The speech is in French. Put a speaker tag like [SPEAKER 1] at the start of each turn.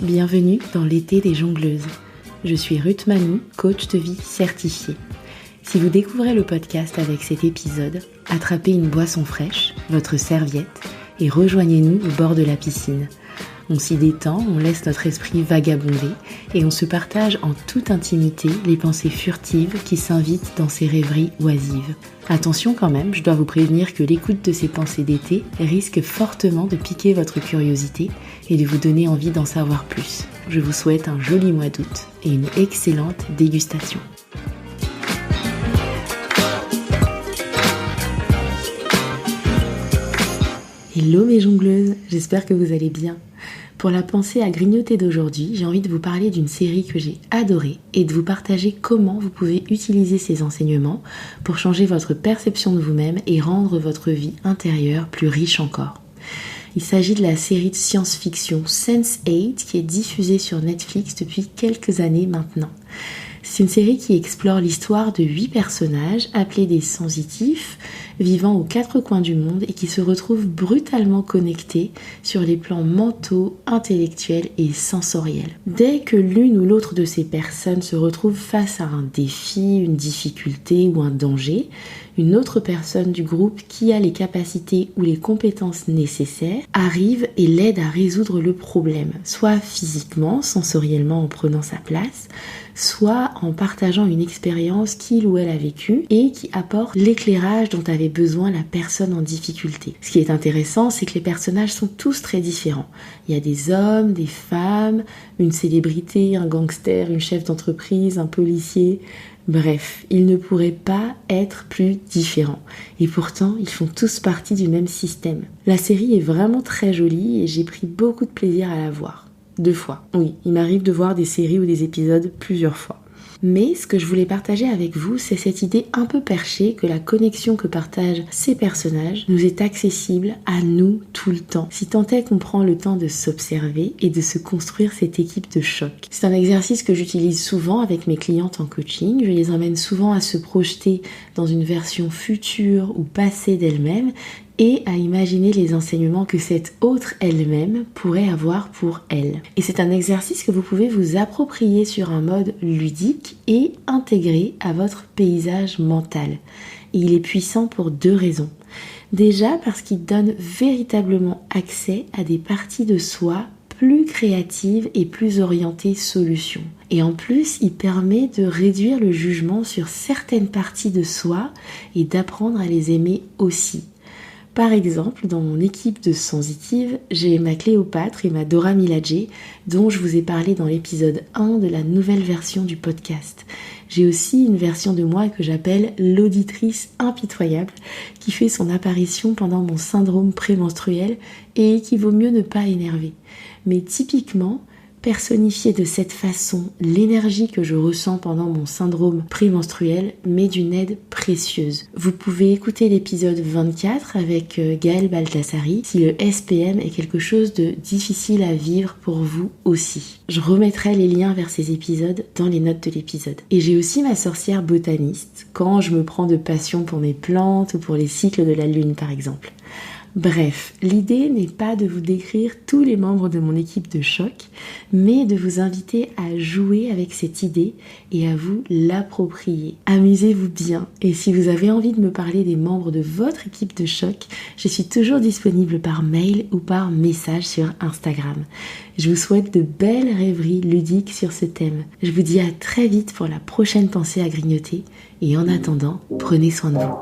[SPEAKER 1] bienvenue dans l'été des jongleuses. Je suis Ruth Manou, coach de vie certifiée. Si vous découvrez le podcast avec cet épisode, attrapez une boisson fraîche, votre serviette et rejoignez-nous au bord de la piscine. On s'y détend, on laisse notre esprit vagabonder et on se partage en toute intimité les pensées furtives qui s'invitent dans ces rêveries oisives. Attention quand même, je dois vous prévenir que l'écoute de ces pensées d'été risque fortement de piquer votre curiosité et de vous donner envie d'en savoir plus. Je vous souhaite un joli mois d'août et une excellente dégustation. Hello mes jongleuses, j'espère que vous allez bien. Pour la pensée à grignoter d'aujourd'hui, j'ai envie de vous parler d'une série que j'ai adorée et de vous partager comment vous pouvez utiliser ces enseignements pour changer votre perception de vous-même et rendre votre vie intérieure plus riche encore. Il s'agit de la série de science-fiction Sense8 qui est diffusée sur Netflix depuis quelques années maintenant. C'est une série qui explore l'histoire de 8 personnages appelés des sensitifs, vivant aux 4 coins du monde et qui se retrouvent brutalement connectés sur les plans mentaux, intellectuels et sensoriels. Dès que l'une ou l'autre de ces personnes se retrouve face à un défi, une difficulté ou un danger, une autre personne du groupe qui a les capacités ou les compétences nécessaires arrive et l'aide à résoudre le problème, soit physiquement, sensoriellement en prenant sa place, soit en partageant une expérience qu'il ou elle a vécue et qui apporte l'éclairage dont avait besoin la personne en difficulté. Ce qui est intéressant, c'est que les personnages sont tous très différents. Il y a des hommes, des femmes, une célébrité, un gangster, une chef d'entreprise, un policier. Bref, ils ne pourraient pas être plus différents. Et pourtant, ils font tous partie du même système. La série est vraiment très jolie et j'ai pris beaucoup de plaisir à la voir. 2 fois. Oui, il m'arrive de voir des séries ou des épisodes plusieurs fois. Mais ce que je voulais partager avec vous, c'est cette idée un peu perchée que la connexion que partagent ces personnages nous est accessible à nous tout le temps, si tant est qu'on prend le temps de s'observer et de se construire cette équipe de choc. C'est un exercice que j'utilise souvent avec mes clientes en coaching. Je les emmène souvent à se projeter dans une version future ou passée d'elles-mêmes et à imaginer les enseignements que cette autre elle-même pourrait avoir pour elle. Et c'est un exercice que vous pouvez vous approprier sur un mode ludique et intégrer à votre paysage mental. Et il est puissant pour 2 raisons. Déjà parce qu'il donne véritablement accès à des parties de soi plus créatives et plus orientées solutions. Et en plus, il permet de réduire le jugement sur certaines parties de soi et d'apprendre à les aimer aussi. Par exemple, dans mon équipe de sensitives, j'ai ma Cléopâtre et ma Dora Milaje, dont je vous ai parlé dans l'épisode 1 de la nouvelle version du podcast. J'ai aussi une version de moi que j'appelle l'auditrice impitoyable, qui fait son apparition pendant mon syndrome prémenstruel et qui vaut mieux ne pas énerver. Mais typiquement, personnifier de cette façon l'énergie que je ressens pendant mon syndrome prémenstruel m'est d'une aide précieuse. Vous pouvez écouter l'épisode 24 avec Gaëlle Baldassari si le SPM est quelque chose de difficile à vivre pour vous aussi. Je remettrai les liens vers ces épisodes dans les notes de l'épisode. Et j'ai aussi ma sorcière botaniste quand je me prends de passion pour mes plantes ou pour les cycles de la lune par exemple. Bref, l'idée n'est pas de vous décrire tous les membres de mon équipe de choc, mais de vous inviter à jouer avec cette idée et à vous l'approprier. Amusez-vous bien et si vous avez envie de me parler des membres de votre équipe de choc, je suis toujours disponible par mail ou par message sur Instagram. Je vous souhaite de belles rêveries ludiques sur ce thème. Je vous dis à très vite pour la prochaine pensée à grignoter et en attendant, prenez soin de vous.